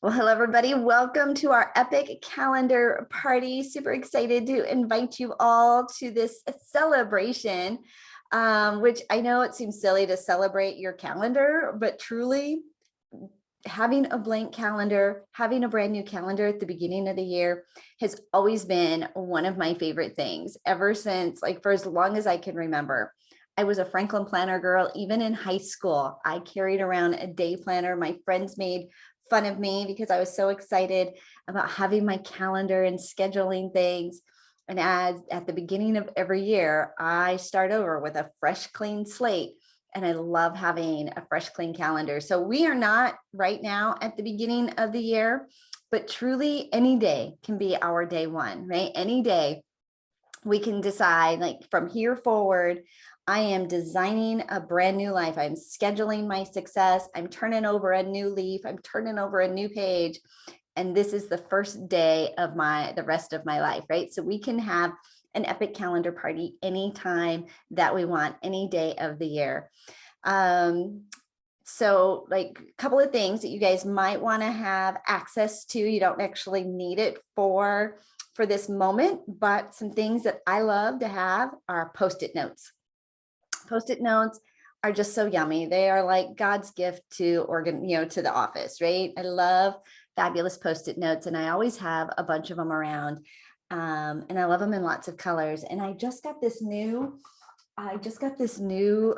Well, hello, everybody. Welcome to our epic calendar party. Super excited to invite you all to this celebration, which I know it seems silly to celebrate your calendar, but truly having a blank calendar, having a brand new calendar at the beginning of the year has always been one of my favorite things ever since, like, for as long as I can remember. I was a Franklin planner girl. Even in high school, I carried around a day planner. My friends made fun of me because I was so excited about having my calendar and scheduling things. And as at the beginning of every year, I start over with a fresh, clean slate. And I love having a fresh, clean calendar. So we are not right now at the beginning of the year, but truly any day can be our day one, right? Any day we can decide, like, from here forward, I am designing a brand new life. I'm scheduling my success. I'm turning over a new leaf. I'm turning over a new page. And this is the first day of the rest of my life, right? So we can have an epic calendar party anytime that we want, any day of the year. So, like, a couple of things that you guys might want to have access to. You don't actually need it for this moment, but some things that I love to have are Post-it notes. Post-it notes are just so yummy. They are like God's gift to to the office, right? I love fabulous Post-it notes, and I always have a bunch of them around. And I love them in lots of colors. And I just got this new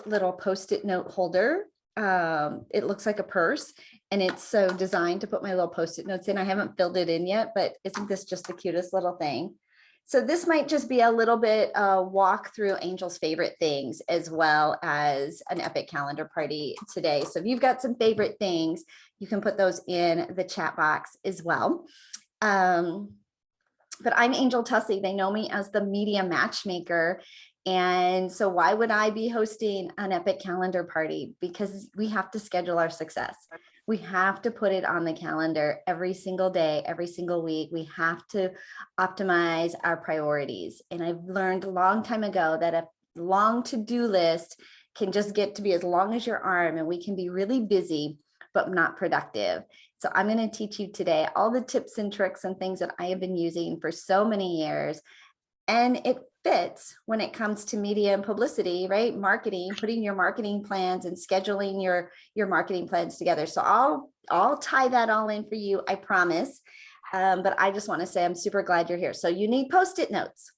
little Post-it note holder. It looks like a purse, and it's so designed to put my little Post-it notes in. I haven't filled it in yet, but isn't this just the cutest little thing? So this might just be a little bit walk through Angel's favorite things, as well as an epic calendar party today. So if you've got some favorite things, you can put those in the chat box as well. But I'm Angel Tuccy. They know me as the media matchmaker. And so why would I be hosting an epic calendar party? Because we have to schedule our success. We have to put it on the calendar every single day, every single week. We have to optimize our priorities. And I've learned a long time ago that a long to-do list can just get to be as long as your arm, and we can be really busy, but not productive. So I'm going to teach you today all the tips and tricks and things that I have been using for so many years. And it fits when it comes to media and publicity, right? Marketing, putting your marketing plans and scheduling your marketing plans together. So I'll tie that all in for you, I promise. But I just want to say I'm super glad you're here. So you need Post-it notes.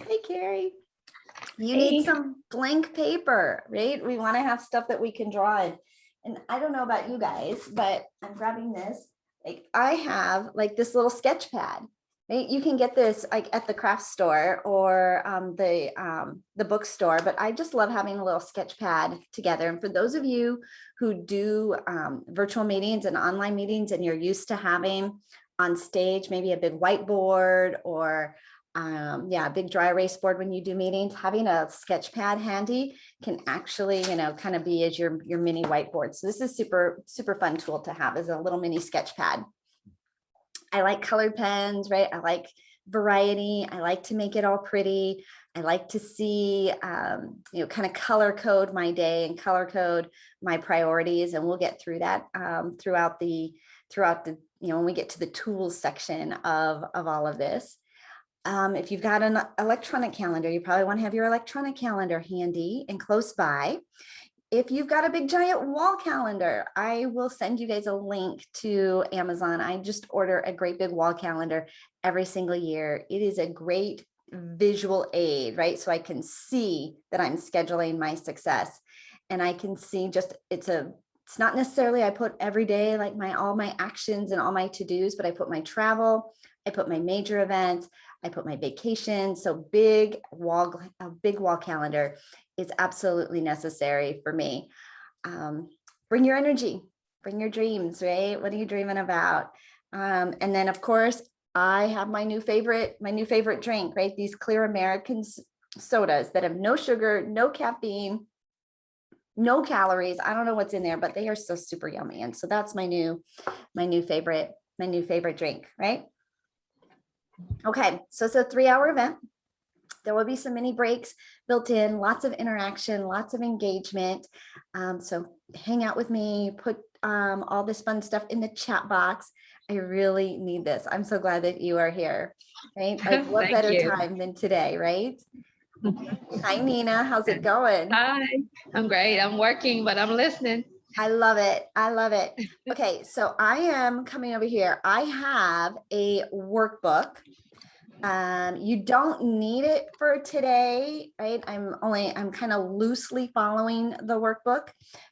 Hey, Carrie. You need some blank paper, right? We want to have stuff that we can draw in. And I don't know about you guys, but I'm grabbing this. Like, I have like this little sketch pad. Right? You can get this like at the craft store or the bookstore, but I just love having a little sketch pad together. And for those of you who do virtual meetings and online meetings, and you're used to having on stage maybe a big whiteboard or a big dry erase board when you do meetings, having a sketch pad handy can actually, kind of be as your mini whiteboard. So this is super fun tool to have as a little mini sketch pad. I like colored pens, right? I like variety. I like to make it all pretty. I like to see, kind of color code my day and color code my priorities. And we'll get through that throughout the, when we get to the tools section of all of this. If you've got an electronic calendar, you probably want to have your electronic calendar handy and close by. If you've got a big giant wall calendar, I will send you guys a link to Amazon. I just order a great big wall calendar every single year. It is a great visual aid, right? So I can see that I'm scheduling my success, and I can see it's not necessarily I put every day like all my actions and all my to-dos, but I put my travel, I put my major events, I put my vacation. So a big wall calendar is absolutely necessary for me. Bring your energy, bring your dreams, right? What are you dreaming about? And then of course, I have my new favorite drink, right? These clear American sodas that have no sugar, no caffeine, no calories. I don't know what's in there, but they are so super yummy. And so that's my new favorite drink, right? Okay, so it's a 3-hour event. There will be some mini breaks built in, lots of interaction, lots of engagement. So hang out with me, put all this fun stuff in the chat box. I really need this. I'm so glad that you are here, right? Like what Thank better you. time than today, right? Hi, Nina. How's it going? Hi, I'm great. I'm working, but I'm listening. I love it. I love it. Okay, so I am coming over here. I have a workbook. You don't need it for today, right? I'm kind of loosely following the workbook,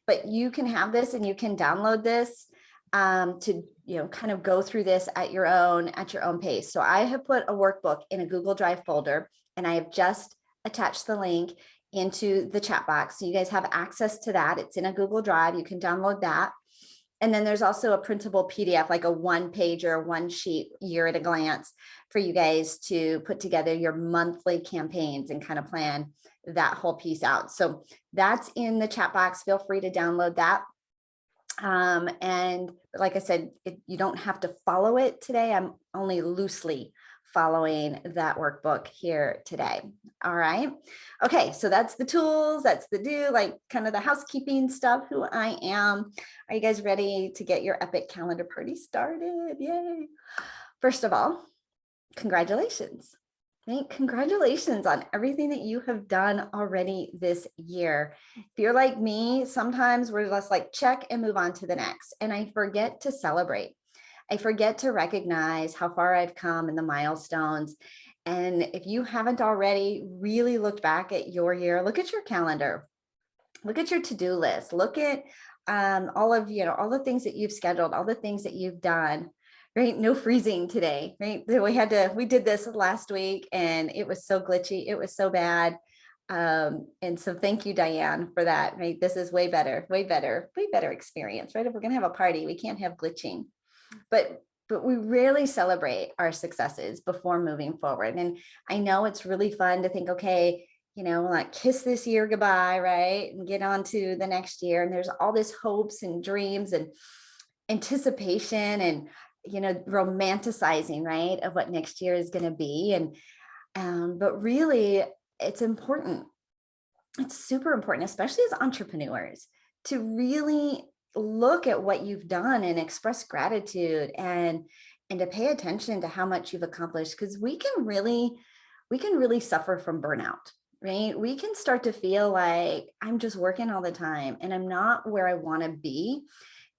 but you can have this and you can download this to, kind of go through this at your own pace. So I have put a workbook in a Google Drive folder, and I have just attached the link into the chat box. So you guys have access to that. It's in a Google Drive. You can download that. And then there's also a printable PDF, like a 1-pager, 1-sheet, year at a glance for you guys to put together your monthly campaigns and kind of plan that whole piece out. So that's in the chat box. Feel free to download that. And like I said, you don't have to follow it today. I'm only loosely following that workbook here today. All right. Okay. So that's the tools, that's the like kind of the housekeeping stuff, who I am. Are you guys ready to get your epic calendar party started? Yay. First of all, congratulations. Right? Congratulations on everything that you have done already this year. If you're like me, sometimes we're just like check and move on to the next. And I forget to celebrate. I forget to recognize how far I've come and the milestones. And if you haven't already really looked back at your year, look at your calendar, look at your to-do list, look at all the things that you've scheduled, all the things that you've done. Right? No freezing today, right? We did this last week and it was so glitchy. It was so bad. And so thank you, Diane, for that, right? This is way better experience, right? If we're going to have a party, we can't have glitching, but we rarely celebrate our successes before moving forward. And I know it's really fun to think, okay, like kiss this year goodbye, right? And get on to the next year. And there's all this hopes and dreams and anticipation and romanticizing, right, of what next year is going to be. And but really it's important, it's super important, especially as entrepreneurs, to really look at what you've done and express gratitude and to pay attention to how much you've accomplished, because we can really suffer from burnout, right? We can start to feel like I'm just working all the time and I'm not where I want to be.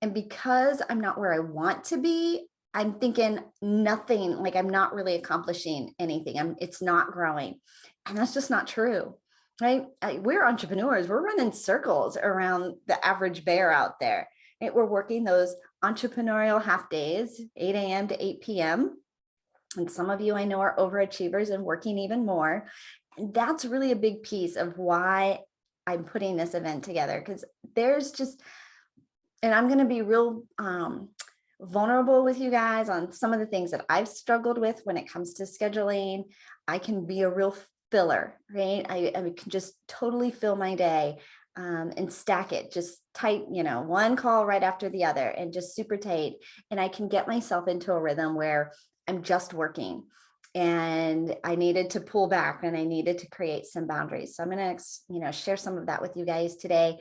And because I'm not where I want to be, I'm thinking nothing, like I'm not really accomplishing anything. It's not growing. And that's just not true, right? We're entrepreneurs. We're running circles around the average bear out there. Right? We're working those entrepreneurial half days, 8 a.m. to 8 p.m. And some of you I know are overachievers and working even more. And that's really a big piece of why I'm putting this event together, because there's just, and I'm going to be real vulnerable with you guys on some of the things that I've struggled with when it comes to scheduling. I can be a real filler, right? I can just totally fill my day and stack it just tight, one call right after the other and just super tight. And I can get myself into a rhythm where I'm just working. And I needed to pull back and I needed to create some boundaries. So I'm going to, share some of that with you guys today.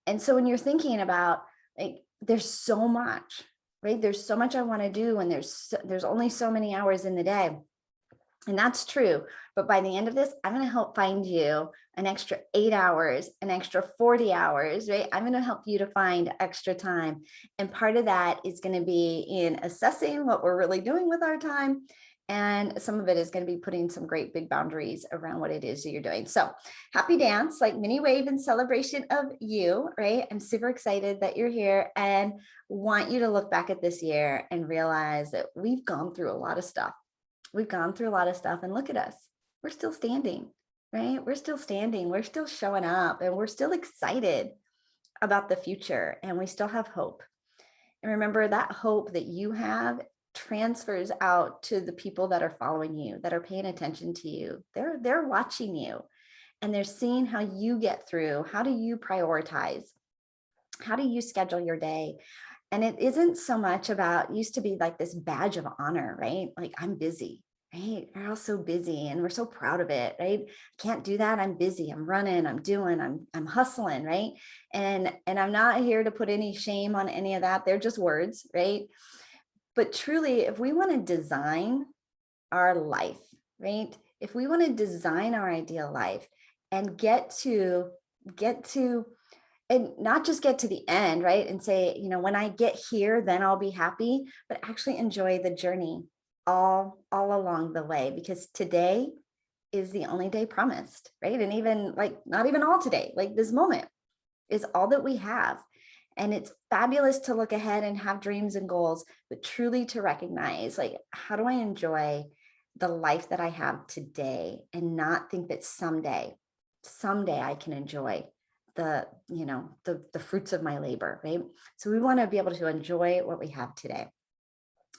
And so when you're thinking about, like, there's so much, right? There's so much I want to do, and there's only so many hours in the day. And that's true. But by the end of this, I'm going to help find you an extra 8 hours, an extra 40 hours, right? I'm going to help you to find extra time. And part of that is going to be in assessing what we're really doing with our time. And some of it is going to be putting some great big boundaries around what it is that you're doing. So happy dance, like mini wave in celebration of you, right? I'm super excited that you're here and want you to look back at this year and realize that we've gone through a lot of stuff. We've gone through a lot of stuff, and look at us. We're still standing, right? We're still standing. We're still showing up, and we're still excited about the future, and we still have hope. And remember, that hope that you have transfers out to the people that are following you, that are paying attention to you. They're watching you, and they're seeing how you get through. How do you prioritize? How do you schedule your day? And it isn't so much about, used to be like this badge of honor, right? Like, I'm busy, right? We're all so busy and we're so proud of it, right? Can't do that. I'm busy. I'm running, I'm doing, I'm hustling, right? And I'm not here to put any shame on any of that. They're just words, right? But truly, if we want to design our life, right? If we want to design our ideal life and get to, and not just get to the end, right? And say, when I get here, then I'll be happy, but actually enjoy the journey all along the way, because today is the only day promised, right? And even like, not even all today, like this moment is all that we have. And it's fabulous to look ahead and have dreams and goals, but truly to recognize, like, how do I enjoy the life that I have today, and not think that someday I can enjoy the fruits of my labor, right? So we want to be able to enjoy what we have today.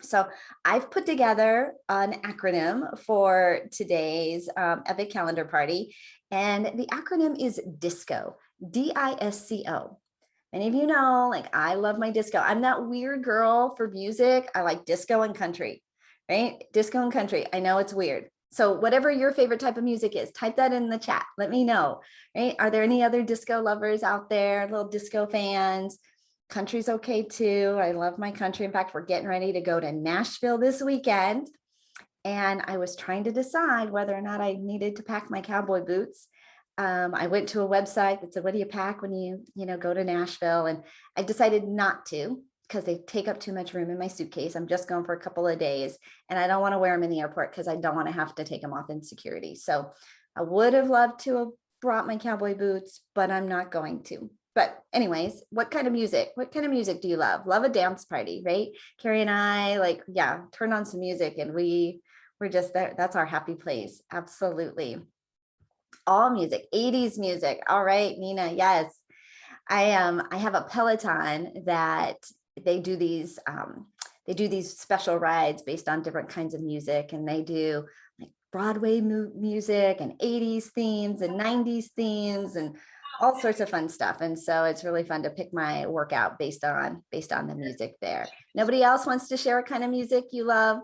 So I've put together an acronym for today's Epic Calendar Party, and the acronym is DISCO, DISCO. Many of you know, like, I love my disco. I'm that weird girl for music. I like disco and country, right? Disco and country. I know it's weird. So whatever your favorite type of music is, type that in the chat. Let me know, right? Are there any other disco lovers out there, little disco fans? Country's okay too. I love my country. In fact, we're getting ready to go to Nashville this weekend. And I was trying to decide whether or not I needed to pack my cowboy boots. I went to a website that said, what do you pack when you go to Nashville? And I decided not to, because they take up too much room in my suitcase. I'm just going for a couple of days, and I don't want to wear them in the airport because I don't want to have to take them off in security. So I would have loved to have brought my cowboy boots, but I'm not going to. But anyways, what kind of music do you love? Love a dance party, right? Carrie and I, like, yeah, turn on some music and we're just there. That's our happy place. Absolutely. All music, 80s music. All right, Nina. Yes. I have a Peloton that they do these special rides based on different kinds of music, and they do like Broadway music and 80s themes and 90s themes and all sorts of fun stuff. And so it's really fun to pick my workout based on the music there. Nobody else wants to share what kind of music you love?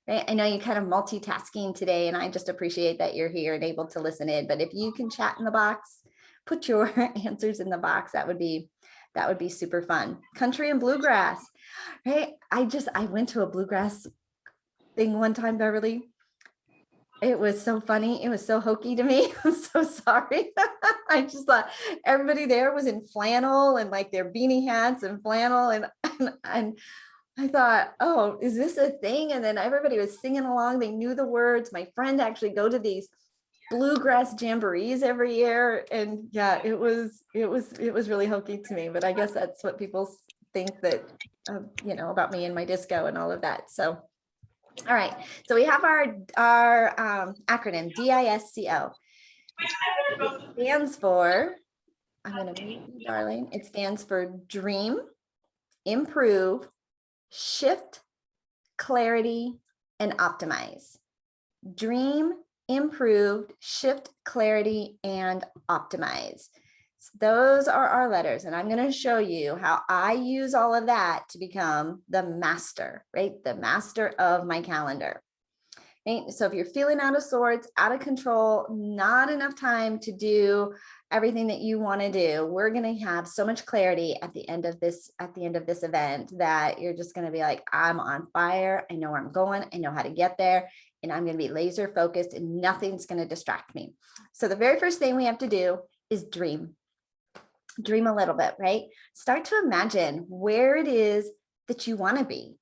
Right? I know you kind of multitasking today, and I just appreciate that you're here and able to listen in. But if you can chat in the box, put your answers in the box. That would be super fun. Country and bluegrass, right? I went to a bluegrass thing one time, Beverly. It was so funny. It was so hokey to me. I'm so sorry. I just thought everybody there was in flannel and like their beanie hats and flannel. And I thought, oh, is this a thing? And then everybody was singing along. They knew the words. My friend actually go to these bluegrass jamborees every year. And yeah, it was really hokey to me, but I guess that's what people think that, about me and my disco and all of that. So, all right. So we have our acronym DISCO. It stands for, I'm going to mute you, darling. It stands for dream, improve, shift, clarity, and optimize. Dream, improved, shift, clarity, and optimize. So those are our letters, and I'm going to show you how I use all of that to become the master, right? The master of my calendar. Right? So if you're feeling out of sorts, out of control, not enough time to do everything that you want to do, we're going to have so much clarity at the end of this event that you're just going to be like, I'm on fire. I know where I'm going. I know how to get there. And I'm going to be laser focused and nothing's going to distract me. So the very first thing we have to do is dream. Dream a little bit, right? Start to imagine where it is that you want to be.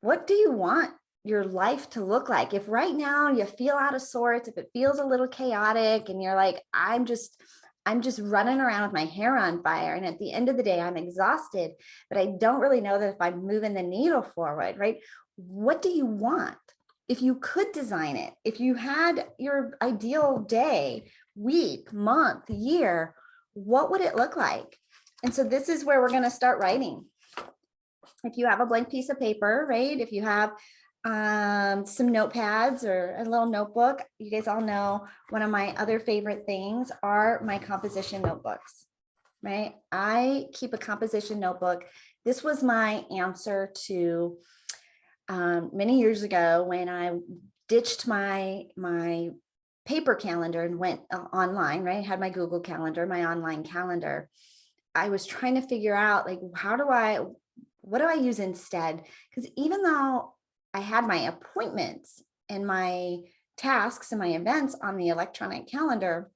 What do you want your life to look like? If right now you feel out of sorts, if it feels a little chaotic and you're like, I'm just running around with my hair on fire. And at the end of the day, I'm exhausted, but I don't really know that if I'm moving the needle forward, right? What do you want? If you could design it, if you had your ideal day, week, month, year, what would it look like? And so this is where we're going to start writing. If you have a blank piece of paper, right? If you have some notepads or a little notebook, you guys all know one of my other favorite things are my composition notebooks, right? I keep a composition notebook. This was my answer to many years ago when I ditched my paper calendar and went online, right? I had my Google Calendar, my online calendar. I was trying to figure out, like, what do I use instead? Because even though I had my appointments and my tasks and my events on the electronic calendar,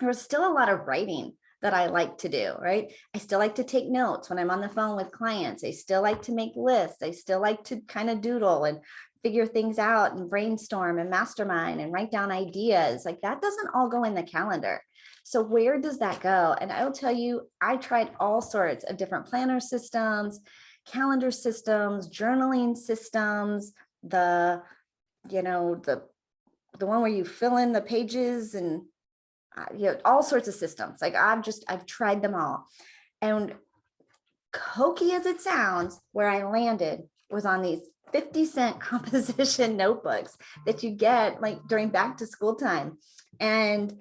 there was still a lot of writing that I like to do, right? I still like to take notes when I'm on the phone with clients. I still like to make lists. I still like to kind of doodle and figure things out and brainstorm and mastermind and write down ideas. Like that doesn't all go in the calendar. So where does that go? And I will tell you, I tried all sorts of different planner systems, calendar systems, journaling systems, the, you know, the one where you fill in the pages and all sorts of systems. Like I've tried them all. And hokey as it sounds, where I landed was on these 50-cent composition notebooks that you get like during back to school time. And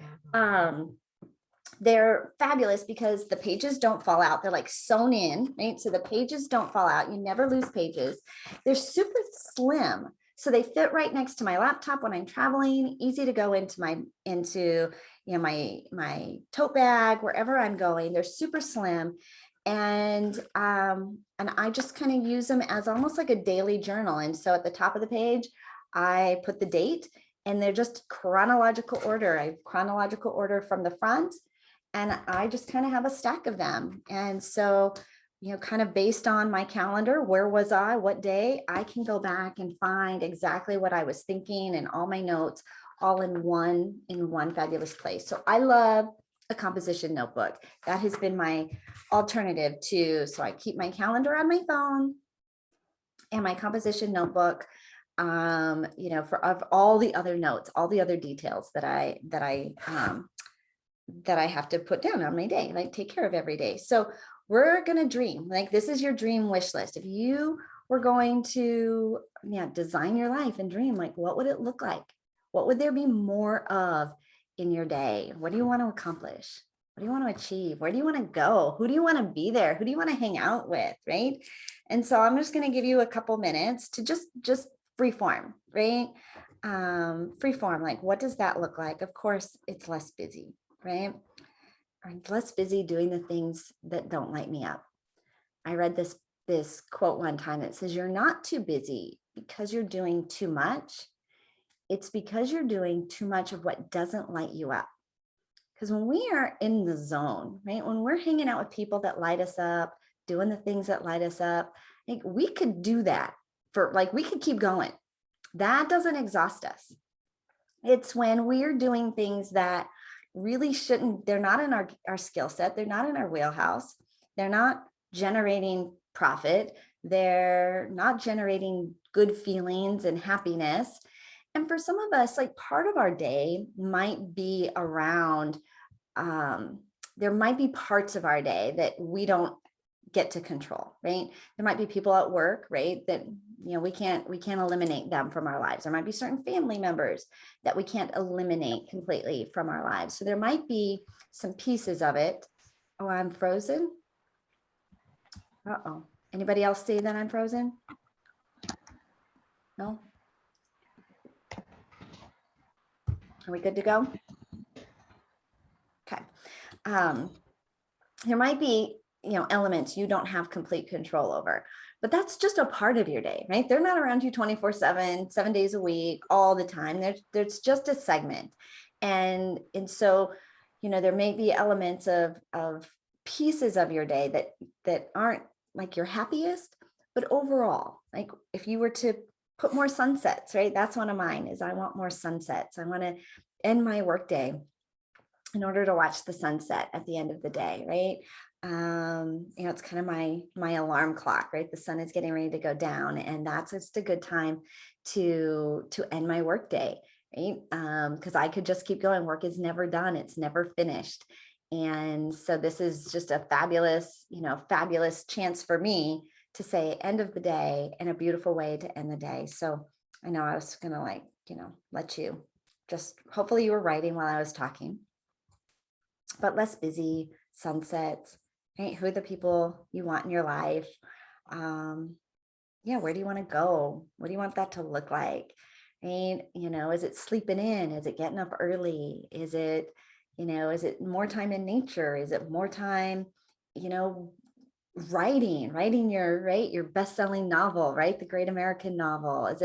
they're fabulous because the pages don't fall out. They're like sewn in, right? So the pages don't fall out. You never lose pages. They're super slim. So they fit right next to my laptop when I'm traveling, easy to go into my tote bag, wherever I'm going. They're super slim. And I just kind of use them as almost like a daily journal. And so at the top of the page, I put the date, and they're just chronological order. I have chronological order from the front, and I just kind of have a stack of them. And so, kind of based on my calendar, where was I, what day, I can go back and find exactly what I was thinking and all my notes all in one fabulous place. So I love a composition notebook. That has been my alternative to, so I keep my calendar on my phone and my composition notebook, for of all the other notes, all the other details that I have to put down on my day, like take care of every day. So we're going to dream, like this is your dream wish list. If you were going to design your life and dream, like what would it look like? What would there be more of in your day? What do you want to accomplish? What do you want to achieve? Where do you want to go? Who do you want to be there? Who do you want to hang out with? Right. And so I'm just going to give you a couple minutes to just free form, right? Free form, like what does that look like? Of course, it's less busy, right? I'm less busy doing the things that don't light me up. I read this quote one time that says, you're not too busy because you're doing too much. It's because you're doing too much of what doesn't light you up. Because when we are in the zone, right, when we're hanging out with people that light us up, doing the things that light us up, like we could do that we could keep going. That doesn't exhaust us. It's when we're doing things that really shouldn't, they're not in our skill set, they're not in our wheelhouse, they're not generating profit, they're not generating good feelings and happiness. And for some of us, like part of our day might be around, there might be parts of our day that we don't get to control, right? There might be people at work, right, that we can't eliminate them from our lives. There might be certain family members that we can't eliminate completely from our lives. So there might be some pieces of it. Oh, I'm frozen. Uh-oh. Anybody else see that I'm frozen? No? Are we good to go? Okay. There might be elements you don't have complete control over, but that's just a part of your day, right? They're not around you 24/7, 7 days a week, all the time. There's just a segment. And so, there may be elements of pieces of your day that aren't like your happiest, but overall, like if you were to put more sunsets, right? That's one of mine is I want more sunsets. I want to end my workday in order to watch the sunset at the end of the day, right? It's kind of my alarm clock, right? The sun is getting ready to go down, and that's just a good time to end my workday, right? Because I could just keep going. Work is never done; it's never finished, and so this is just a fabulous chance for me to say end of the day and a beautiful way to end the day. So I know I was gonna let you just hopefully you were writing while I was talking. But less busy, sunsets, right? Who are the people you want in your life? Where do you want to go? What do you want that to look like? Right? Is it sleeping in? Is it getting up early? Is it more time in nature? Is it more time, writing your best-selling novel, right? The Great American Novel. Is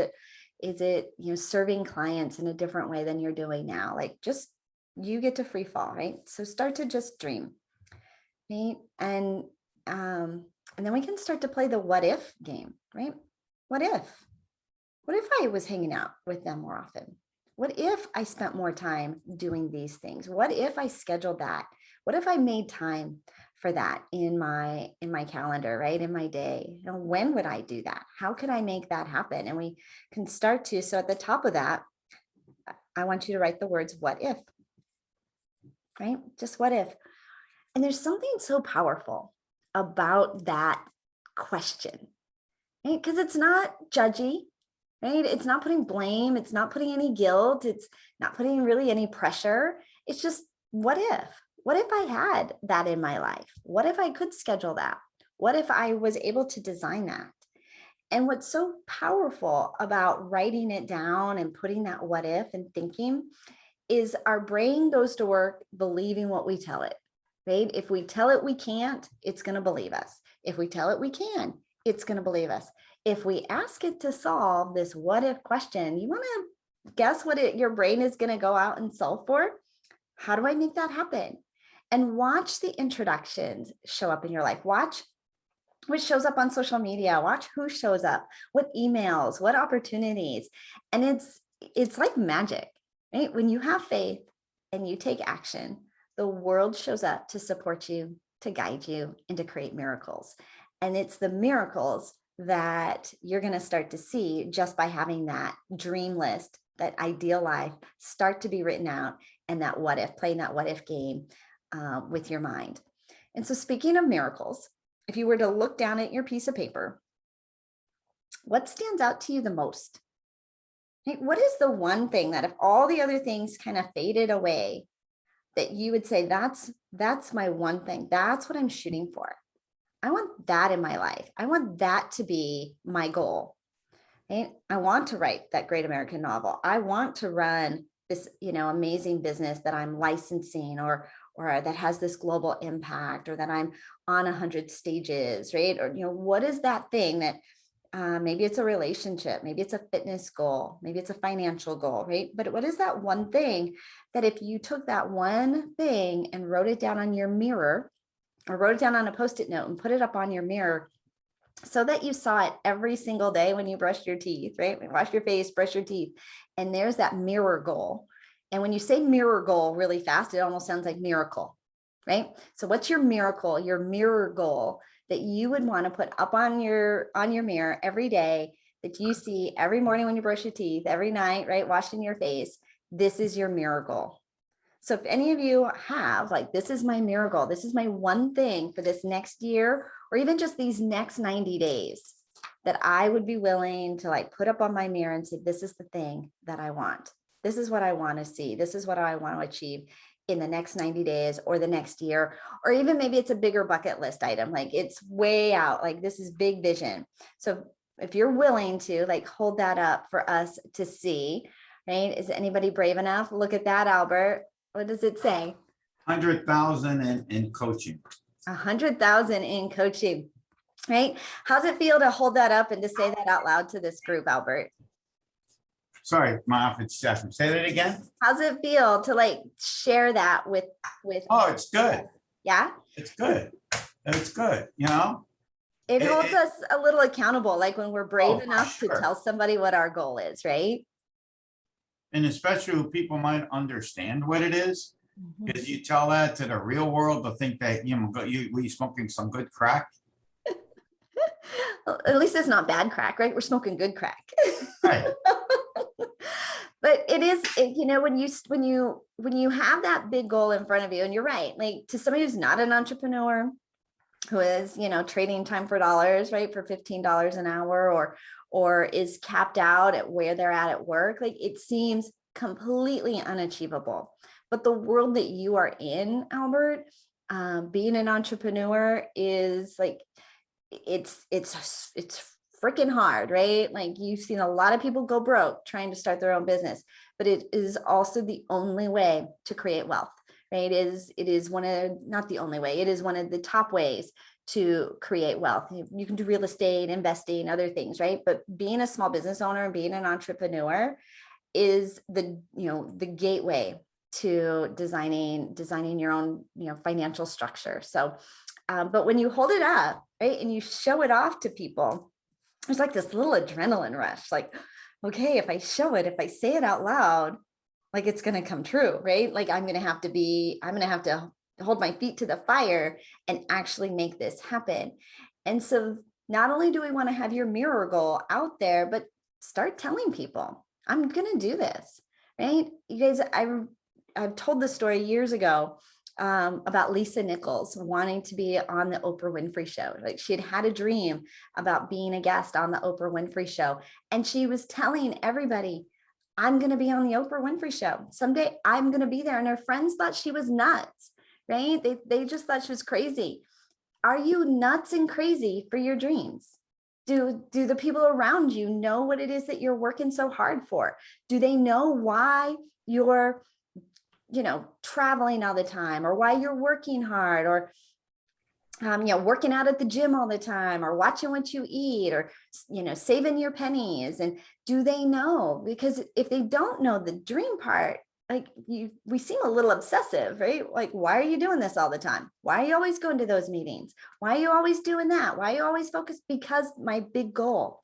it, serving clients in a different way than you're doing now? Like, just, you get to free fall, right? So start to just dream, right? And then we can start to play the what if game, right? What if? What if I was hanging out with them more often? What if I spent more time doing these things? What if I scheduled that? What if I made time for that in my calendar, right? In my day? When would I do that? How could I make that happen? And we can start to, so at the top of that, I want you to write the words, what if, right? Just what if. And there's something so powerful about that question, right? Because it's not judgy, right? It's not putting blame. It's not putting any guilt. It's not putting really any pressure. It's just, what if? What if I had that in my life? What if I could schedule that? What if I was able to design that? And what's so powerful about writing it down and putting that what if and thinking is our brain goes to work believing what we tell it, right? If we tell it we can't, it's going to believe us. If we tell it we can, it's going to believe us. If we ask it to solve this what if question, you want to guess what your brain is going to go out and solve for? How do I make that happen? And watch the introductions show up in your life. Watch what shows up on social media. Watch who shows up, what emails, what opportunities. And it's like magic, right? When you have faith and you take action, the world shows up to support you, to guide you, and to create miracles. And it's the miracles that you're going to start to see just by having that dream list, that ideal life start to be written out, and that what if, playing that what if game with your mind. And so, speaking of miracles, if you were to look down at your piece of paper, what stands out to you the most? What is the one thing that if all the other things kind of faded away, that you would say, that's my one thing, that's what I'm shooting for? I want that in my life. I want that to be my goal. Right? I want to write that great American novel. I want to run this, amazing business that I'm licensing, or that has this global impact, or that I'm on 100 stages, right? Or, what is that thing that maybe it's a relationship, maybe it's a fitness goal, maybe it's a financial goal, right? But what is that one thing that if you took that one thing and wrote it down on your mirror, or wrote it down on a Post-it note and put it up on your mirror, so that you saw it every single day when you brush your teeth, right? Wash your face, brush your teeth. And there's that mirror goal. And when you say mirror goal really fast, it almost sounds like miracle, right? So what's your miracle, your mirror goal that you would want to put up on your mirror every day, that you see every morning when you brush your teeth, every night, right? Washing your face. This is your mirror goal. So if any of you have like, this is my miracle, this is my one thing for this next year, or even just these next 90 days, that I would be willing to like put up on my mirror and say, this is the thing that I want. This is what I want to see. This is what I want to achieve in the next 90 days or the next year, or even maybe it's a bigger bucket list item. Like it's way out, like this is big vision. So if you're willing to like hold that up for us to see, right? Is anybody brave enough? Look at that, Albert. What does it say? 100,000 in coaching. 100,000 in coaching, right? How's it feel to hold that up and to say that out loud to this group, Albert? Sorry, my office session. Say that again. How's it feel to like share that with? Oh, it's good. Yeah, it's good. It's good. It holds us a little accountable, like when we're brave enough sure. to tell somebody what our goal is, right? And especially when people might understand what it is, because you tell that to the real world, they'll think that you smoking some good crack. At least it's not bad crack, right? We're smoking good crack. Right. But it is, when you have that big goal in front of you, and you're right, like to somebody who's not an entrepreneur, who is, trading time for dollars, right? For $15 an hour, or is capped out at where they're at work, like it seems completely unachievable. But the world that you are in, Albert, being an entrepreneur is like, it's freaking hard, right? Like you've seen a lot of people go broke trying to start their own business, but it is also the only way to create wealth, right? It is one of, not the only way, it is one of the top ways to create wealth. You can do real estate, investing, other things, right? But being a small business owner and being an entrepreneur is the gateway to designing your own, financial structure. So, but when you hold it up, right, and you show it off to people, there's like this little adrenaline rush, like, okay, if I show it, if I say it out loud, like it's going to come true, right? Like I'm going to have to hold my feet to the fire and actually make this happen. And so not only do we want to have your mirror goal out there, but start telling people, I'm going to do this, right? You guys, I've told this story years ago about Lisa Nichols wanting to be on the Oprah Winfrey Show. Like she had a dream about being a guest on the Oprah Winfrey Show. And she was telling everybody, I'm going to be on the Oprah Winfrey Show. Someday I'm going to be there. And her friends thought she was nuts, right? They just thought she was crazy. Are you nuts and crazy for your dreams? Do the people around you know what it is that you're working so hard for? Do they know why you're, traveling all the time, or why you're working hard, or working out at the gym all the time, or watching what you eat, or, saving your pennies? And do they know? Because if they don't know the dream part, we seem a little obsessive, right? Like, why are you doing this all the time? Why are you always going to those meetings? Why are you always doing that? Why are you always focused? Because my big goal.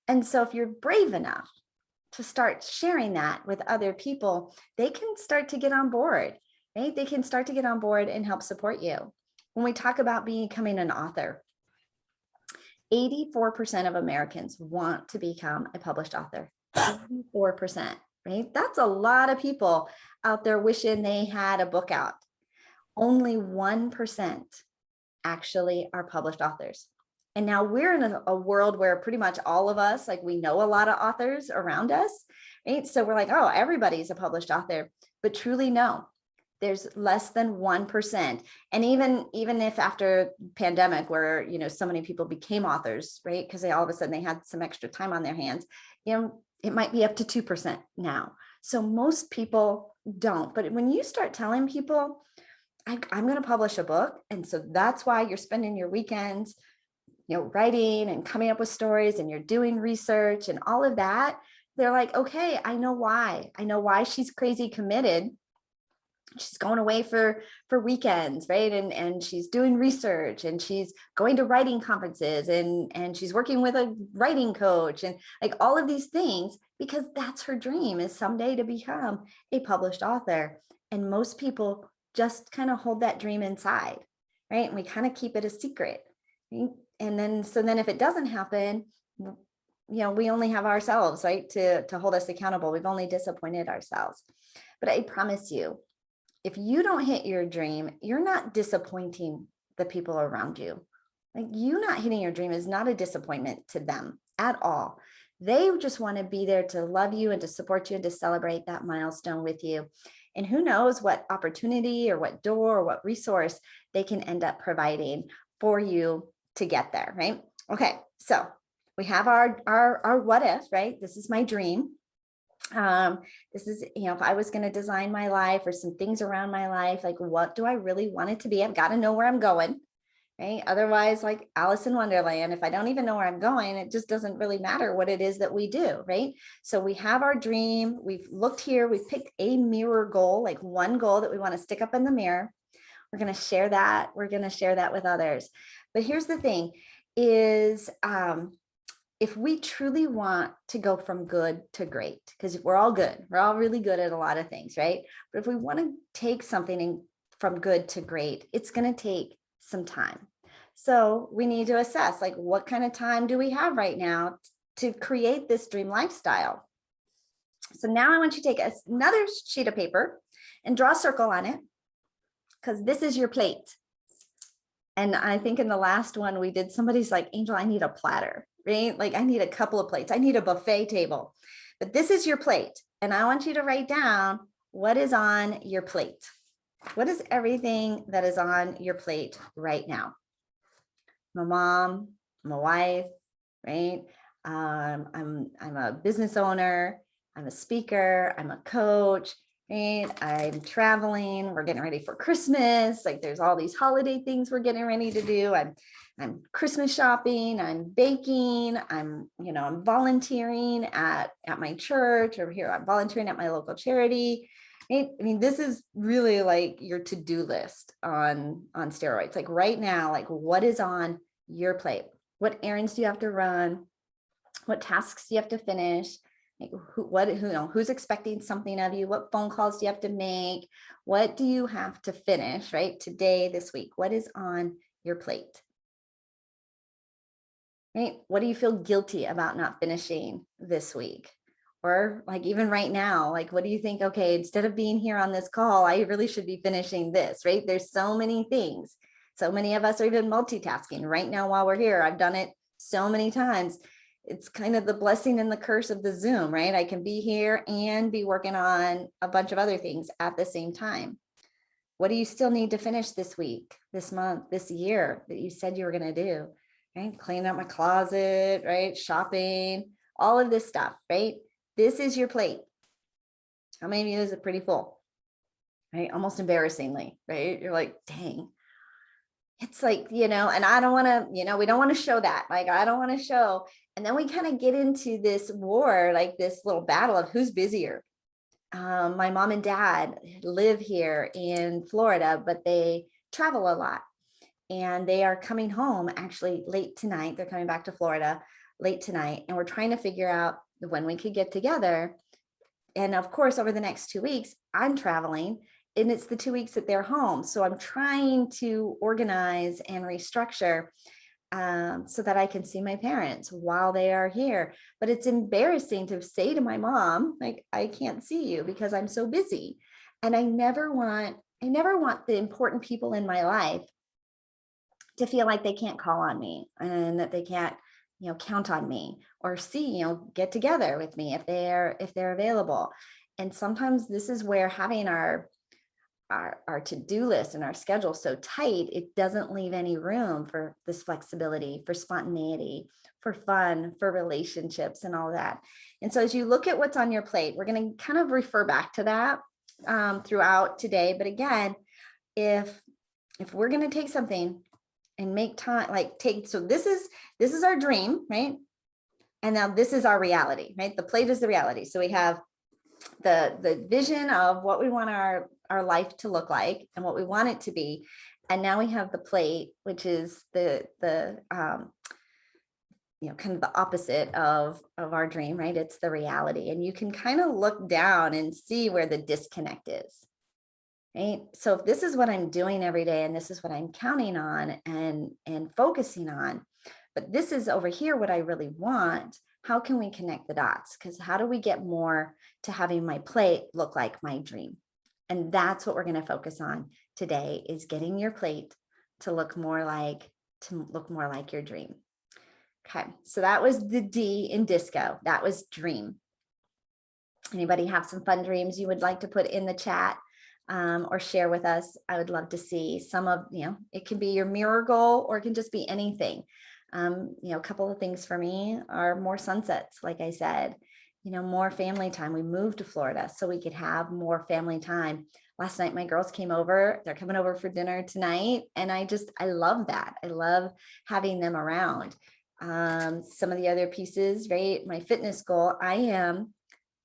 And so if you're brave enough to start sharing that with other people, they can start to get on board, right? They can start to get on board and help support you. When we talk about becoming an author, 84% of Americans want to become a published author. 84%, right? That's a lot of people out there wishing they had a book out. Only 1% actually are published authors. And now we're in a world where pretty much all of us, like we know a lot of authors around us, right? So we're like, oh, everybody's a published author, but truly no, there's less than 1%. And even if after pandemic where, so many people became authors, right? Because all of a sudden they had some extra time on their hands, it might be up to 2% now. So most people don't. But when you start telling people, I'm going to publish a book, and so that's why you're spending your weekends, writing and coming up with stories, and you're doing research and all of that, they're like, okay, I know why she's crazy committed. She's going away for weekends, right? And she's doing research, and she's going to writing conferences, and she's working with a writing coach, and like all of these things, because that's her dream, is someday to become a published author. And most people just kind of hold that dream inside, right? And we kind of keep it a secret. And then if it doesn't happen, we only have ourselves, right, to hold us accountable. We've only disappointed ourselves. But I promise you, if you don't hit your dream, you're not disappointing the people around you. Like, you not hitting your dream is not a disappointment to them at all. They just want to be there to love you and to support you and to celebrate that milestone with you. And who knows what opportunity or what door or what resource they can end up providing for you to get there, right? Okay, so we have our what if, right? This is my dream. This is, if I was going to design my life or some things around my life, like, what do I really want it to be? I've got to know where I'm going, right? Otherwise, like Alice in Wonderland, if I don't even know where I'm going, it just doesn't really matter what it is that we do, right? So we have our dream. We've looked here. We've picked a mirror goal, like one goal that we want to stick up in the mirror. We're going to share that. We're going to share that with others. But here's the thing is, if we truly want to go from good to great, because we're all good, we're all really good at a lot of things, right? But if we want to take something from good to great, it's going to take some time. So we need to assess, like, what kind of time do we have right now to create this dream lifestyle? So now I want you to take another sheet of paper and draw a circle on it, because this is your plate. And I think in the last one we did, somebody's like, Angel, I need a platter, right? Like, I need a couple of plates. I need a buffet table. But this is your plate. And I want you to write down what is on your plate. What is everything that is on your plate right now? I'm a mom, I'm a wife, right? I'm a business owner, I'm a speaker, I'm a coach, right? I'm traveling, we're getting ready for Christmas. Like there's all these holiday things we're getting ready to do. I'm Christmas shopping, I'm baking, I'm volunteering at my church over here. I'm volunteering at my local charity. I mean, this is really like your to-do list on steroids. Like right now, like what is on your plate? What errands do you have to run? What tasks do you have to finish? Like who's expecting something of you? What phone calls do you have to make? What do you have to finish, right? Today, this week, what is on your plate? Right? What do you feel guilty about not finishing this week? Or like even right now, like what do you think? Okay, instead of being here on this call, I really should be finishing this, right? There's so many things. So many of us are even multitasking right now while we're here. I've done it so many times. It's kind of the blessing and the curse of the Zoom, right? I can be here and be working on a bunch of other things at the same time. What do you still need to finish this week, this month, this year that you said you were going to do? Right? Cleaning up my closet, right? Shopping, all of this stuff, right? This is your plate. How many of you is it pretty full? Right? Almost embarrassingly, right? You're like, dang. It's like, and I don't want to, we don't want to show that. Like, I don't want to show. And then we kind of get into this war, like this little battle of who's busier. My mom and dad live here in Florida, but they travel a lot. And they are coming home actually late tonight. They're coming back to Florida late tonight. And we're trying to figure out when we could get together. And of course, over the next 2 weeks, I'm traveling. And it's the 2 weeks that they're home. So I'm trying to organize and restructure so that I can see my parents while they are here. But it's embarrassing to say to my mom, like, I can't see you because I'm so busy. And I never want the important people in my life to feel like they can't call on me and that they can't, count on me or see, get together with me if they're available. And sometimes this is where having our to-do list and our schedule so tight, it doesn't leave any room for this flexibility, for spontaneity, for fun, for relationships and all that. And so as you look at what's on your plate, we're going to kind of refer back to that throughout today. But again, if we're going to take something and make time, so this is our dream, right? And now this is our reality, right? The plate is the reality. So we have the vision of what we want our life to look like and what we want it to be. And now we have the plate, which is the kind of the opposite of our dream, right? It's the reality. And you can kind of look down and see where the disconnect is, right? So if this is what I'm doing every day and this is what I'm counting on and focusing on, but this is over here what I really want, how can we connect the dots? Because how do we get more to having my plate look like my dream? And that's what we're going to focus on today, is getting your plate to look more like your dream. Okay, so that was the D in disco. That was dream. Anybody have some fun dreams you would like to put in the chat or share with us? I would love to see some of, it can be your mirror goal or it can just be anything. A couple of things for me are more sunsets, like I said, more family time. We moved to Florida so we could have more family time. Last night, my girls came over. They're coming over for dinner tonight. And I love that. I love having them around. Some of the other pieces, right? My fitness goal, I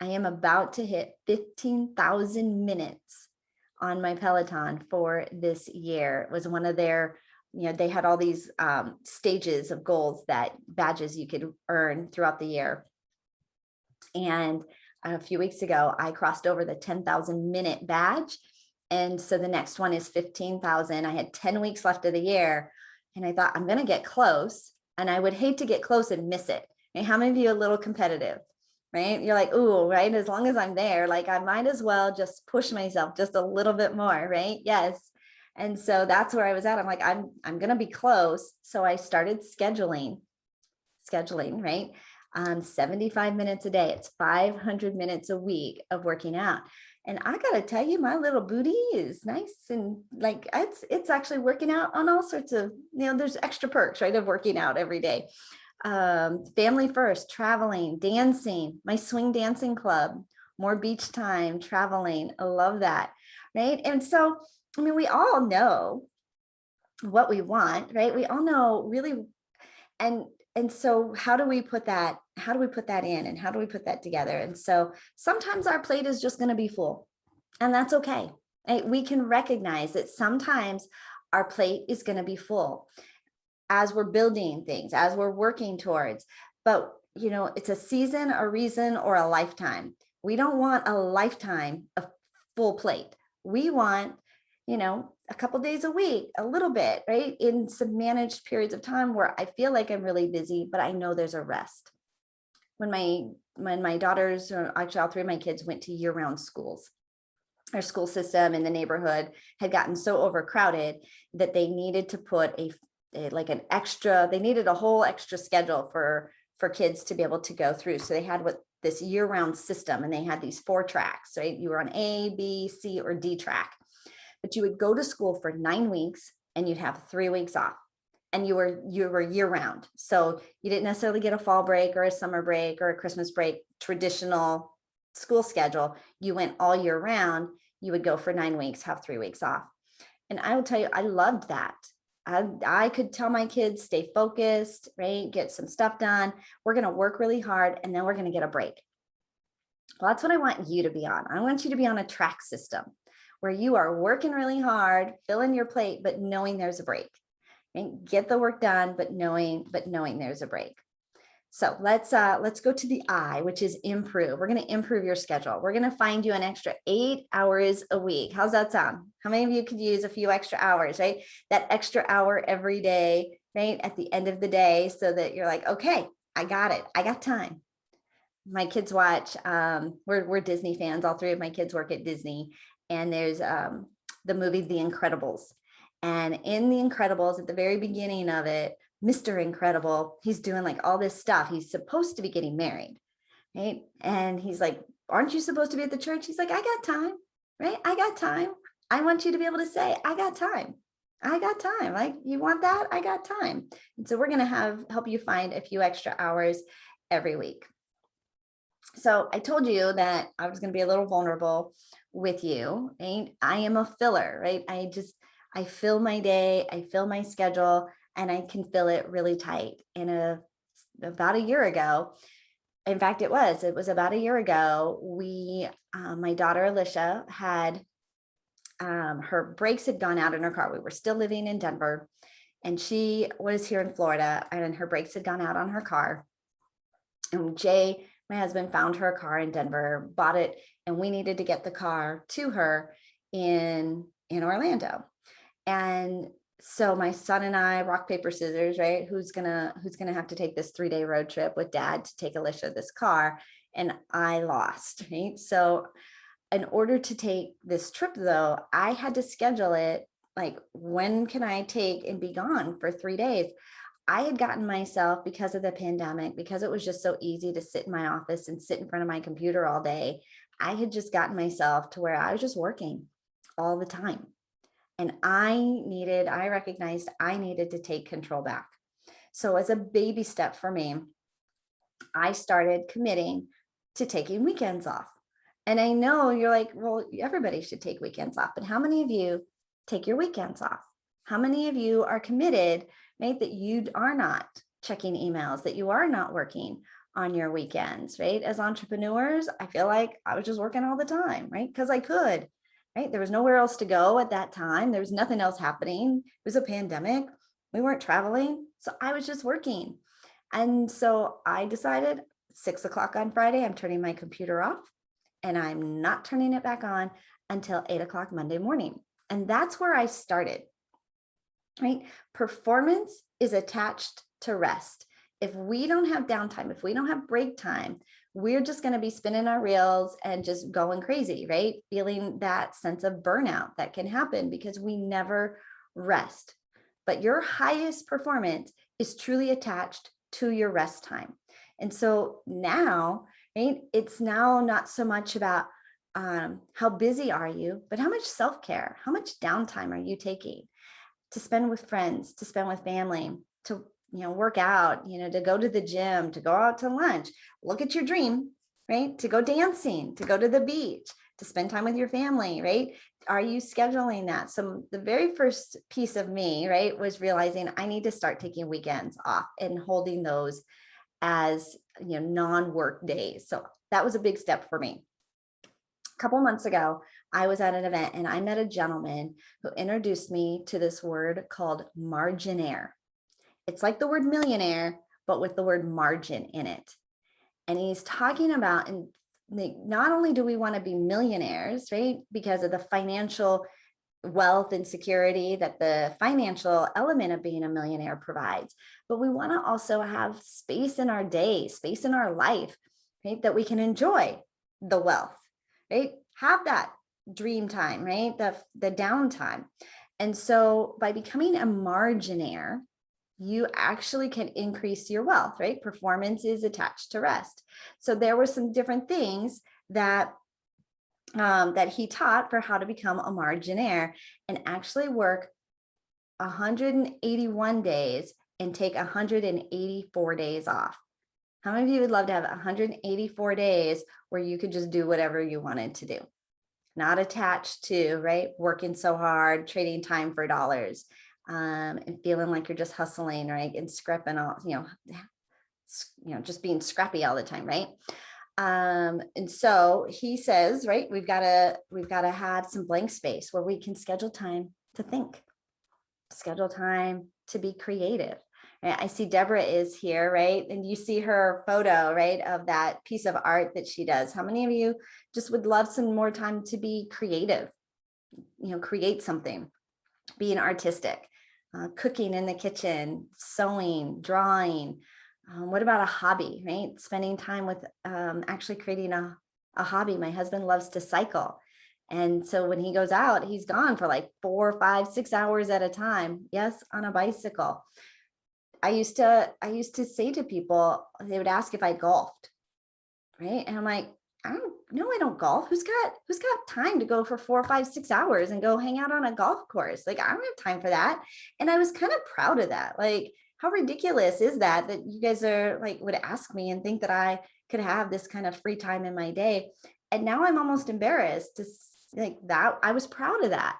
am about to hit 15,000 minutes on my Peloton for this year. It was one of their, they had all these stages of goals, badges you could earn throughout the year. And a few weeks ago, I crossed over the 10,000 minute badge. And so the next one is 15,000. I had 10 weeks left of the year. And I thought, I'm going to get close. And I would hate to get close and miss it. And how many of you are a little competitive, right? You're like, ooh, right? As long as I'm there, like I might as well just push myself just a little bit more, right? Yes. And so that's where I was at. I'm like, I'm going to be close. So I started scheduling, right? 75 minutes a day. It's 500 minutes a week of working out. And I got to tell you, my little booty is nice. And like, it's actually working out on all sorts of, there's extra perks, right? Of working out every day. Family first, traveling, dancing, my swing dancing club, more beach time, traveling. I love that. Right. And so, I mean, we all know what we want, right? We all know really. And so how do we put that in, and how do we put that together? And so sometimes our plate is just going to be full, and that's okay. Right? We can recognize that sometimes our plate is going to be full as we're building things, as we're working towards. But, it's a season, a reason, or a lifetime. We don't want a lifetime of full plate. We want, a couple days a week, a little bit, right? In some managed periods of time where I feel like I'm really busy, but I know there's a rest. When my daughters, or actually all three of my kids, went to year-round schools, our school system in the neighborhood had gotten so overcrowded that they needed to put they needed a whole extra schedule for kids to be able to go through. So they had this year-round system, and they had these 4 tracks, right? You were on A, B, C, or D track, but you would go to school for 9 weeks and you'd have 3 weeks off, and you were year round. So you didn't necessarily get a fall break or a summer break or a Christmas break, traditional school schedule. You went all year round. You would go for 9 weeks, have 3 weeks off. And I will tell you, I loved that. I could tell my kids, stay focused, right? Get some stuff done. We're going to work really hard, and then we're going to get a break. Well, that's what I want you to be on. I want you to be on a track system where you are working really hard, filling your plate, but knowing there's a break. Right? Get the work done, but knowing there's a break. So let's go to the I, which is improve. We're going to improve your schedule. We're going to find you an extra 8 hours a week. How's that sound? How many of you could use a few extra hours, right? That extra hour every day, right? At the end of the day, so that you're like, okay, I got it. I got time. My kids watch, we're Disney fans. All 3 of my kids work at Disney, and there's the movie, The Incredibles. And in The Incredibles, at the very beginning of it, Mr. Incredible, he's doing like all this stuff. He's supposed to be getting married, right? And he's like, aren't you supposed to be at the church? He's like, I got time, right? I got time. I want you to be able to say, I got time. I got time. Like, you want that? I got time. And so we're going to help you find a few extra hours every week. So I told you that I was going to be a little vulnerable with you, right? I am a filler, right? I fill my day, I fill my schedule, and I can fill it really tight. About a year ago, in fact, it was about a year ago, my daughter Alicia had, her brakes had gone out in her car. We were still living in Denver, and she was here in Florida, and her brakes had gone out on her car. And Jay, my husband, found her a car in Denver, bought it, and we needed to get the car to her in Orlando. And so my son and I, rock, paper, scissors, right? Who's gonna have to take this 3-day road trip with Dad to take Alicia this car? And I lost, right? So in order to take this trip, though, I had to schedule it. Like, when can I take and be gone for 3 days? I had gotten myself, because of the pandemic, because it was just so easy to sit in my office and sit in front of my computer all day, I had just gotten myself to where I was just working all the time. And I recognized I needed to take control back. So as a baby step for me, I started committing to taking weekends off. And I know you're like, well, everybody should take weekends off, but how many of you take your weekends off? How many of you are committed, right? That you are not checking emails, that you are not working on your weekends, right? As entrepreneurs, I feel like I was just working all the time, right? Because I could, right? There was nowhere else to go at that time. There was nothing else happening. It was a pandemic. We weren't traveling. So I was just working. And so I decided 6 o'clock on Friday, I'm turning my computer off, and I'm not turning it back on until 8 o'clock Monday morning. And that's where I started, right? Performance is attached to rest. If we don't have downtime, if we don't have break time, we're just going to be spinning our reels and just going crazy, right? Feeling that sense of burnout that can happen because we never rest. But your highest performance is truly attached to your rest time. And so now, right, it's now not so much about how busy are you, but how much self-care, how much downtime are you taking to spend with friends, to spend with family, to work out, to go to the gym, to go out to lunch. Look at your dream, right? To go dancing, to go to the beach, to spend time with your family, right? Are you scheduling that? So the very first piece of me, right, was realizing I need to start taking weekends off and holding those as, non-work days. So that was a big step for me. A couple months ago, I was at an event and I met a gentleman who introduced me to this word called marginaire. It's like the word millionaire, but with the word margin in it. And he's talking about, and not only do we want to be millionaires, right, because of the financial wealth and security that the financial element of being a millionaire provides, but we want to also have space in our day, space in our life, right, that we can enjoy the wealth, right? Have that dream time, right? The downtime. And so by becoming a marginaire, you actually can increase your wealth, right? Performance is attached to rest. So there were some different things that he taught for how to become a marginaire and actually work 181 days and take 184 days off. How many of you would love to have 184 days where you could just do whatever you wanted to do? Not attached to, right, working so hard, trading time for dollars, and feeling like you're just hustling, right, and scrapping all, just being scrappy all the time, right? And so he says, right, we've got to have some blank space where we can schedule time to think, schedule time to be creative. Right? I see Deborah is here, right? And you see her photo, right, of that piece of art that she does. How many of you just would love some more time to be creative, create something, being artistic, cooking in the kitchen, sewing, drawing. What about a hobby, right? Spending time with actually creating a hobby. My husband loves to cycle. And so when he goes out, he's gone for like 4, 5, 6 hours at a time. Yes, on a bicycle. I used to say to people, they would ask if I golfed, right? And I'm like, I don't golf. Who's got time to go for 4, 5, 6 hours and go hang out on a golf course? Like, I don't have time for that. And I was kind of proud of that. Like, how ridiculous is that you guys are like, would ask me and think that I could have this kind of free time in my day. And now I'm almost embarrassed to like that. I was proud of that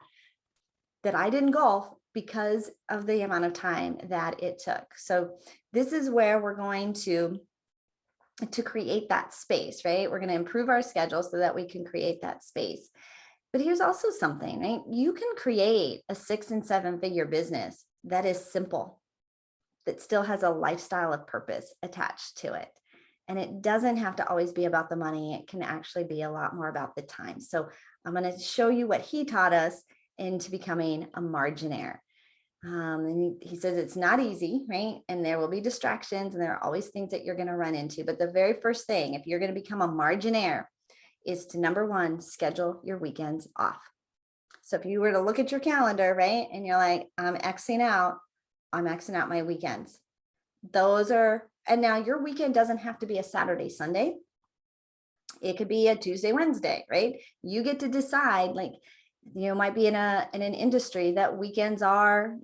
I didn't golf because of the amount of time that it took. So this is where we're going to create that space, right? We're going to improve our schedule so that we can create that space. But here's also something, right? You can create a 6 and 7 figure business that is simple, that still has a lifestyle of purpose attached to it. And it doesn't have to always be about the money. It can actually be a lot more about the time. So I'm going to show you what he taught us into becoming a marginaire. And he says it's not easy, right? And there will be distractions and there are always things that you're going to run into. But the very first thing, if you're going to become a marginaire, is to, number one, schedule your weekends off. So if you were to look at your calendar, right, and you're like, I'm Xing out my weekends. And now your weekend doesn't have to be a Saturday, Sunday. It could be a Tuesday, Wednesday, right? You get to decide, like, might be in an industry that weekends are,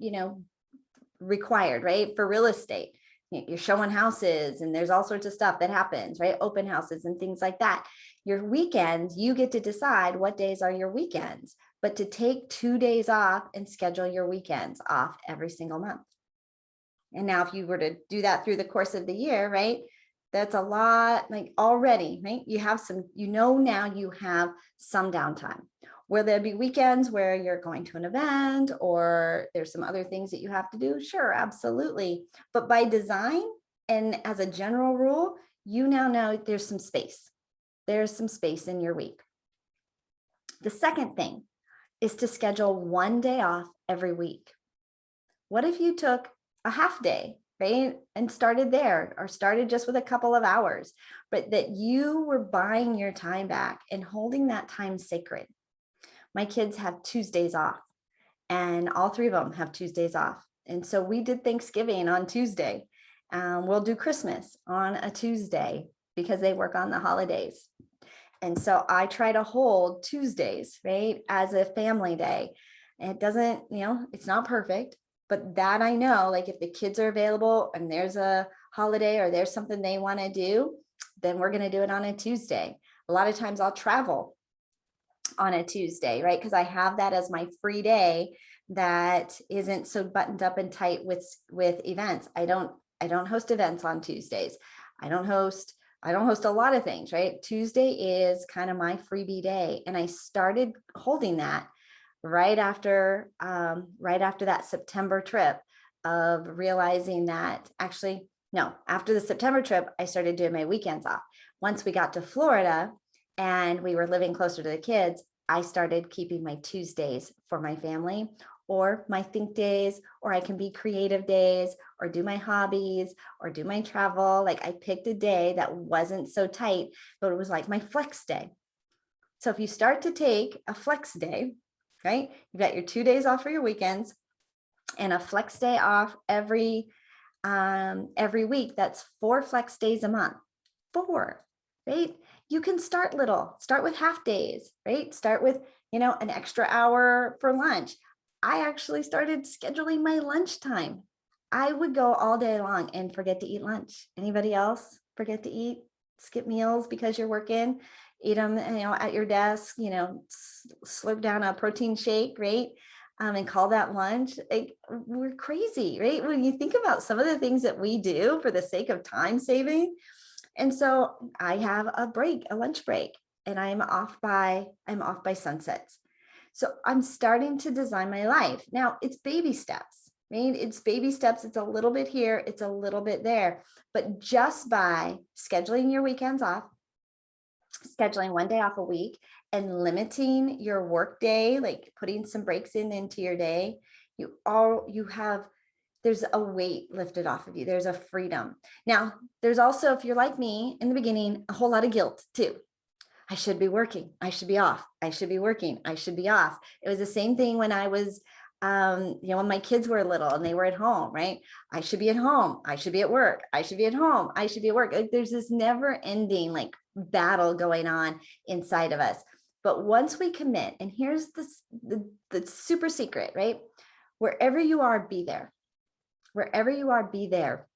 required, right? For real estate, you're showing houses and there's all sorts of stuff that happens, right? Open houses and things like that. Your weekends, you get to decide what days are your weekends, but to take 2 days off and schedule your weekends off every single month. And now if you were to do that through the course of the year, right? That's a lot, like already, right? You have some, now you have some downtime. Will there be weekends where you're going to an event or there's some other things that you have to do? Sure, absolutely. But by design and as a general rule, you now know there's some space. There's some space in your week. The second thing is to schedule 1 day off every week. What if you took a half day, right? And started there, or started just with a couple of hours, but that you were buying your time back and holding that time sacred. My kids have Tuesdays off, and all 3 of them have Tuesdays off. And so we did Thanksgiving on Tuesday. We'll do Christmas on a Tuesday because they work on the holidays. And so I try to hold Tuesdays, right, as a family day. And it doesn't, it's not perfect, but that I know, like if the kids are available and there's a holiday or there's something they want to do, then we're going to do it on a Tuesday. A lot of times I'll travel on a Tuesday, right? Because I have that as my free day that isn't so buttoned up and tight with events. I don't host events on Tuesdays. I don't host a lot of things, right? Tuesday is kind of my freebie day. And I started holding that right after that September trip, of realizing that actually, no, after the September trip, I started doing my weekends off. Once we got to Florida and we were living closer to the kids, I started keeping my Tuesdays for my family, or my think days, or I can be creative days, or do my hobbies, or do my travel. Like, I picked a day that wasn't so tight, but it was like my flex day. So if you start to take a flex day, right, you've got your 2 days off for your weekends and a flex day off every week. That's 4 flex days a month. 4, right? You can start little, start with half days, right? Start with, an extra hour for lunch. I actually started scheduling my lunchtime. I would go all day long and forget to eat lunch. Anybody else forget to eat, skip meals because you're working, eat them, at your desk, slurp down a protein shake, right? And call that lunch. Like, we're crazy, right? When you think about some of the things that we do for the sake of time saving. And so I have a lunch break, and I'm off by sunsets. So I'm starting to design my life. Now it's baby steps, right? It's baby steps. It's a little bit here, it's a little bit there, but just by scheduling your weekends off, scheduling 1 day off a week, and limiting your work day, like putting some breaks into your day, there's a weight lifted off of you. There's a freedom. Now, there's also, if you're like me in the beginning, a whole lot of guilt too. I should be working. I should be off. I should be working. I should be off. It was the same thing when I was, when my kids were little and they were at home, right? I should be at home. I should be at work. I should be at home. I should be at work. Like, there's this never ending battle going on inside of us. But once we commit, and here's the super secret, right? Wherever you are, be there. Wherever you are, be there.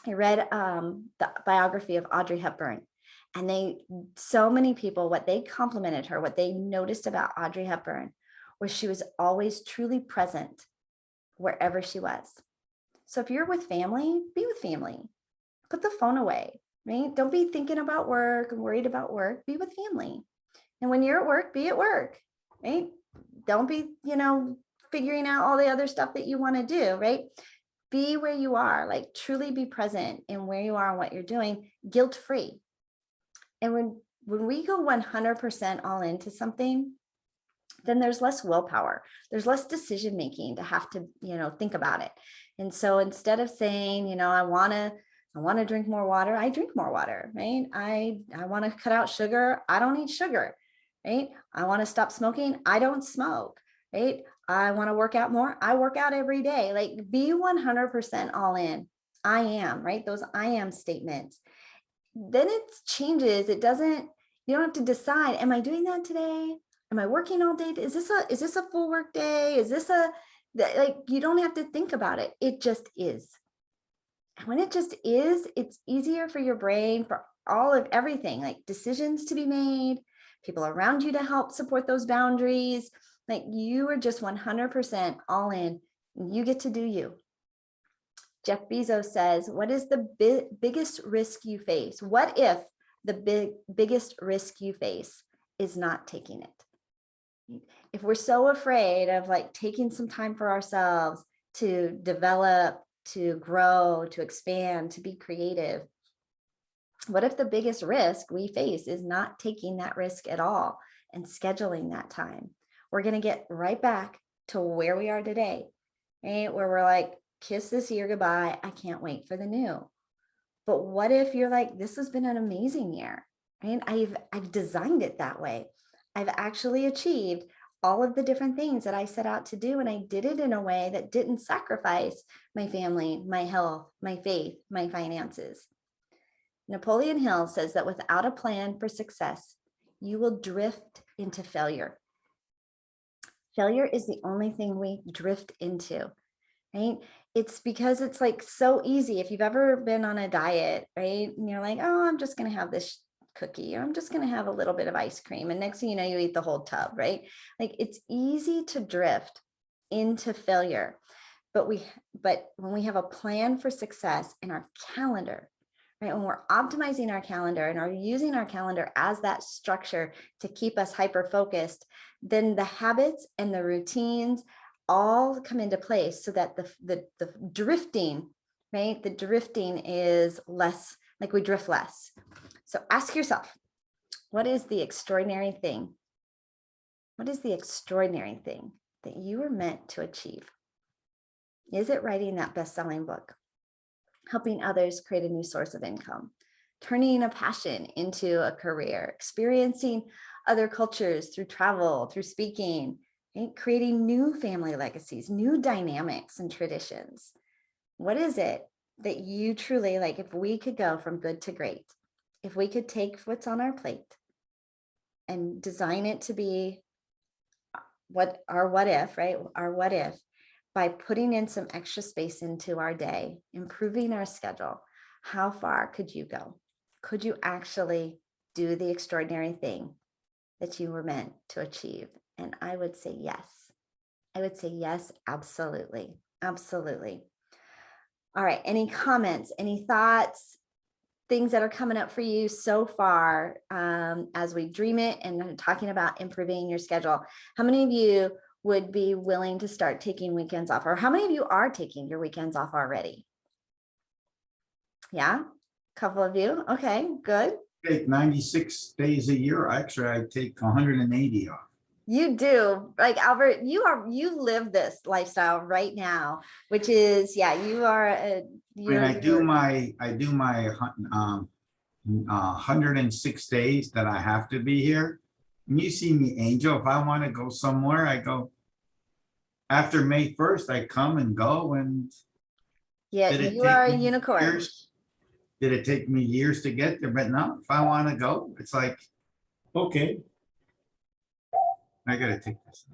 I read the biography of Audrey Hepburn, and so many people, what they complimented her, what they noticed about Audrey Hepburn, was she was always truly present wherever she was. So if you're with family, be with family. Put the phone away, right? Don't be thinking about work and worried about work. Be with family. And when you're at work, be at work, right? Don't be, figuring out all the other stuff that you want to do, right? Be where you are, like truly be present in where you are and what you're doing, guilt-free. And when we go 100% all into something, then there's less willpower. There's less decision making to have to, think about it. And so instead of saying, I want to drink more water, I drink more water, right? I want to cut out sugar. I don't eat sugar, right? I want to stop smoking. I don't smoke, right? I want to work out more. I work out every day. Like, be 100% all in. I am, right? Those I am statements. Then it changes. You don't have to decide, am I doing that today? Am I working all day? Is this a full work day? You don't have to think about it. It just is. And when it just is, it's easier for your brain, for all of everything, like decisions to be made, people around you to help support those boundaries. Like, you are just 100% all in, and you get to do you. Jeff Bezos says, what is the biggest risk you face? What if the biggest risk you face is not taking it? If we're so afraid of taking some time for ourselves to develop, to grow, to expand, to be creative, what if the biggest risk we face is not taking that risk at all and scheduling that time? We're going to get right back to where we are today, right? Where we're like, kiss this year goodbye. I can't wait for the new. But what if you're like, this has been an amazing year, right? I've designed it that way. I've actually achieved all of the different things that I set out to do. And I did it in a way that didn't sacrifice my family, my health, my faith, my finances. Napoleon Hill says that without a plan for success, you will drift into failure. Failure is the only thing we drift into, right? it's because it's like so easy. If you've ever been on a diet, right? And you're like, oh, I'm just going to have this cookie, or I'm just going to have a little bit of ice cream. And next thing you know, you eat the whole tub, right? Like it's easy to drift into failure. But when we have a plan for success in our calendar, right? When we're optimizing our calendar and are using our calendar as that structure to keep us hyper focused, then the habits and the routines all come into place so that the drifting, right? The drifting is less, like we drift less. So ask yourself, what is the extraordinary thing? What is the extraordinary thing that you were meant to achieve? Is it writing that best-selling book? Helping others create a new source of income? Turning a passion into a career? Experiencing other cultures through travel, through speaking, right? Creating new family legacies, new dynamics and traditions? What is it that you truly like? If we could go from good to great, if we could take what's on our plate and design it to be what if, right? Our what if, by putting in some extra space into our day, improving our schedule, how far could you go? Could you actually do the extraordinary thing that you were meant to achieve? And I would say yes. I would say yes, absolutely. Absolutely. All right. Any comments, any thoughts, things that are coming up for you so far as we dream it and talking about improving your schedule? How many of you would be willing to start taking weekends off? Or how many of you are taking your weekends off already? Yeah, a couple of you. Okay, good. Take 96 days a year. Actually, I take 180 off. You do. Like Albert, you live this lifestyle right now, which is, yeah, you are I do my 106 days that I have to be here. And you see me, Angel, if I want to go somewhere, I go. After May 1st, I come and go. And yeah, you are a unicorn. Did it take me years to get there? But no, if I want to go, it's like, okay, I gotta take this.